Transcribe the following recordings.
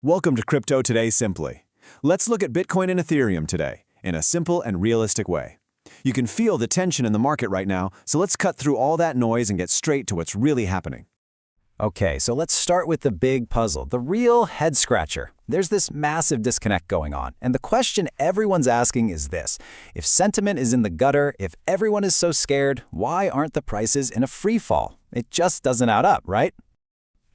Welcome to Crypto Today Simply. Let's look at Bitcoin and Ethereum today in a simple and realistic way. You can feel the tension in the market right now, so let's cut through all that noise and get straight to what's really happening. Okay, so let's start with the big puzzle, the real head-scratcher. There's this massive disconnect going on, and the question everyone's asking is this. If sentiment is in the gutter, if everyone is so scared, why aren't the prices in a free fall? It just doesn't add up, right?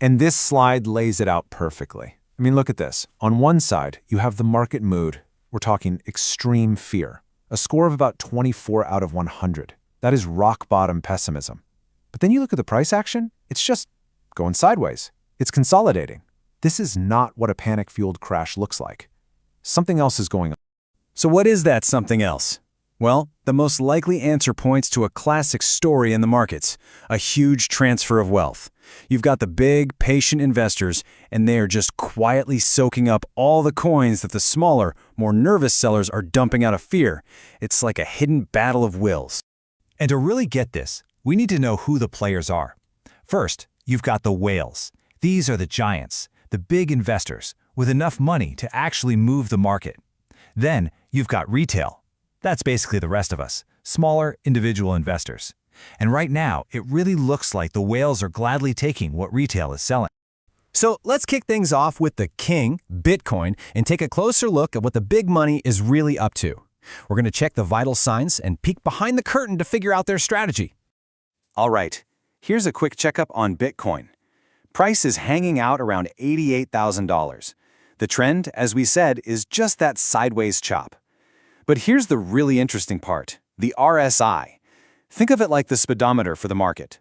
And this slide lays it out perfectly. I mean, look at this. On one side, you have the market mood. We're talking extreme fear. A score of about 24 out of 100. That is rock-bottom pessimism. But then you look at the price action, it's just going sideways. It's consolidating. This is not what a panic-fueled crash looks like. Something else is going on. So what is that something else? Well, the most likely answer points to a classic story in the markets, a huge transfer of wealth. You've got the big, patient investors, and they are just quietly soaking up all the coins that the smaller, more nervous sellers are dumping out of fear. It's like a hidden battle of wills. And to really get this, we need to know who the players are. First, you've got the whales. These are the giants, the big investors, with enough money to actually move the market. Then, you've got retail. That's basically the rest of us, smaller individual investors. And right now, it really looks like the whales are gladly taking what retail is selling. So let's kick things off with the king, Bitcoin, and take a closer look at what the big money is really up to. We're going to check the vital signs and peek behind the curtain to figure out their strategy. All right, here's a quick checkup on Bitcoin. Price is hanging out around $88,000. The trend, as we said, is just that sideways chop. But here's the really interesting part, the RSI. Think of it like the speedometer for the market.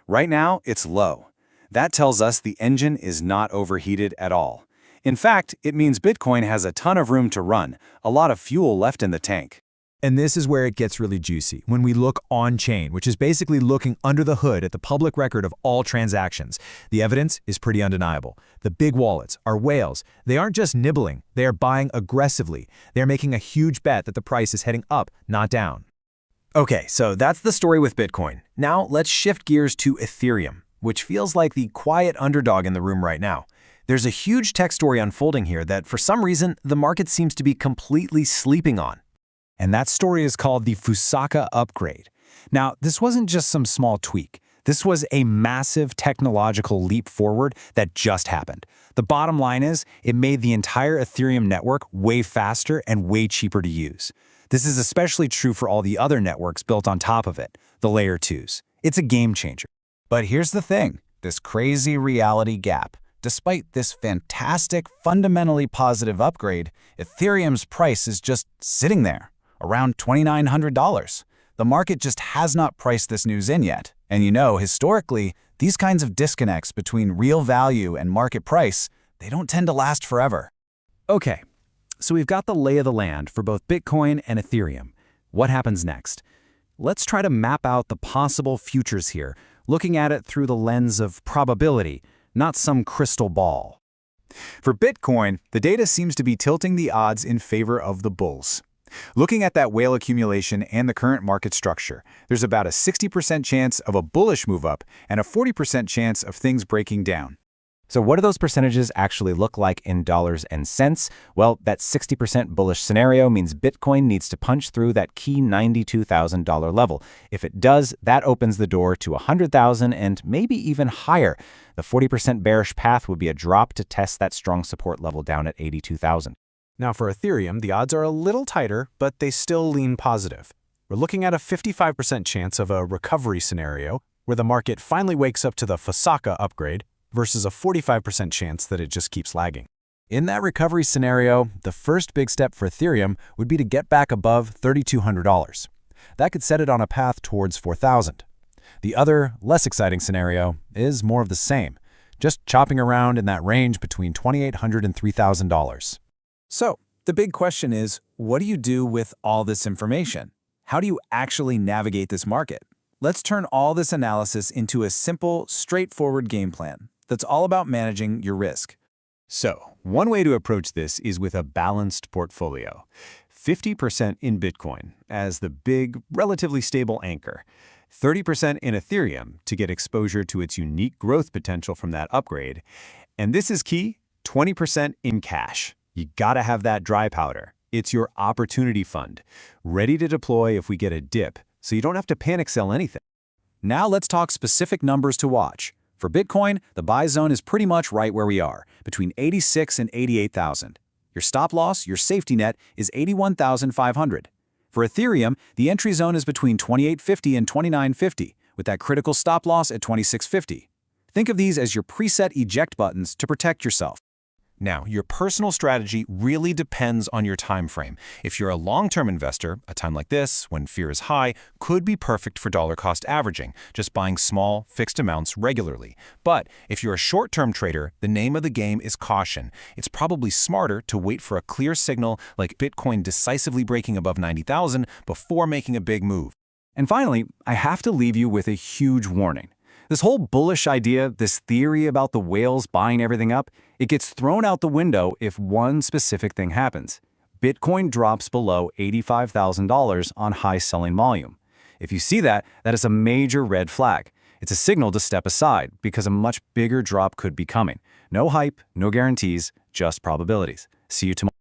Right now, it's low. That tells us the engine is not overheated at all. In fact, it means Bitcoin has a ton of room to run, a lot of fuel left in the tank. And this is where it gets really juicy, when we look on-chain, which is basically looking under the hood at the public record of all transactions. The evidence is pretty undeniable. The big wallets, our whales, they aren't just nibbling, they are buying aggressively. They're making a huge bet that the price is heading up, not down. Okay, so that's the story with Bitcoin. Now let's shift gears to Ethereum, which feels like the quiet underdog in the room right now. There's a huge tech story unfolding here that, for some reason, the market seems to be completely sleeping on. And that story is called the Fusaka upgrade. Now, this wasn't just some small tweak. This was a massive technological leap forward that just happened. The bottom line is, it made the entire Ethereum network way faster and way cheaper to use. This is especially true for all the other networks built on top of it, the Layer 2s. It's a game changer. But here's the thing, this crazy reality gap. Despite this fantastic, fundamentally positive upgrade, Ethereum's price is just sitting there, around $2,900. The market just has not priced this news in yet. And you know, historically, these kinds of disconnects between real value and market price, they don't tend to last forever. Okay, so we've got the lay of the land for both Bitcoin and Ethereum. What happens next? Let's try to map out the possible futures here, looking at it through the lens of probability, not some crystal ball. For Bitcoin, the data seems to be tilting the odds in favor of the bulls. Looking at that whale accumulation and the current market structure, there's about a 60% chance of a bullish move up and a 40% chance of things breaking down. So what do those percentages actually look like in dollars and cents? Well, that 60% bullish scenario means Bitcoin needs to punch through that key $92,000 level. If it does, that opens the door to $100,000 and maybe even higher. The 40% bearish path would be a drop to test that strong support level down at $82,000. Now for Ethereum, the odds are a little tighter, but they still lean positive. We're looking at a 55% chance of a recovery scenario where the market finally wakes up to the Fusaka upgrade versus a 45% chance that it just keeps lagging. In that recovery scenario, the first big step for Ethereum would be to get back above $3,200. That could set it on a path towards $4,000. The other, less exciting scenario is more of the same, just chopping around in that range between $2,800 and $3,000. So, the big question is, what do you do with all this information? How do you actually navigate this market? Let's turn all this analysis into a simple, straightforward game plan that's all about managing your risk. So, one way to approach this is with a balanced portfolio. 50% in Bitcoin as the big, relatively stable anchor. 30% in Ethereum to get exposure to its unique growth potential from that upgrade. And this is key, 20% in cash. You gotta have that dry powder. It's your opportunity fund, ready to deploy if we get a dip, so you don't have to panic sell anything. Now let's talk specific numbers to watch. For Bitcoin, the buy zone is pretty much right where we are, between 86 and 88,000. Your stop loss, your safety net, is 81,500. For Ethereum, the entry zone is between 2850 and 2950, with that critical stop loss at 2650. Think of these as your preset eject buttons to protect yourself. Now, your personal strategy really depends on your time frame. If you're a long-term investor, a time like this, when fear is high, could be perfect for dollar-cost averaging, just buying small, fixed amounts regularly. But if you're a short-term trader, the name of the game is caution. It's probably smarter to wait for a clear signal like Bitcoin decisively breaking above 90,000 before making a big move. And finally, I have to leave you with a huge warning. This whole bullish idea, this theory about the whales buying everything up, it gets thrown out the window if one specific thing happens. Bitcoin drops below $85,000 on high selling volume. If you see that, that is a major red flag. It's a signal to step aside because a much bigger drop could be coming. No hype, no guarantees, just probabilities. See you tomorrow.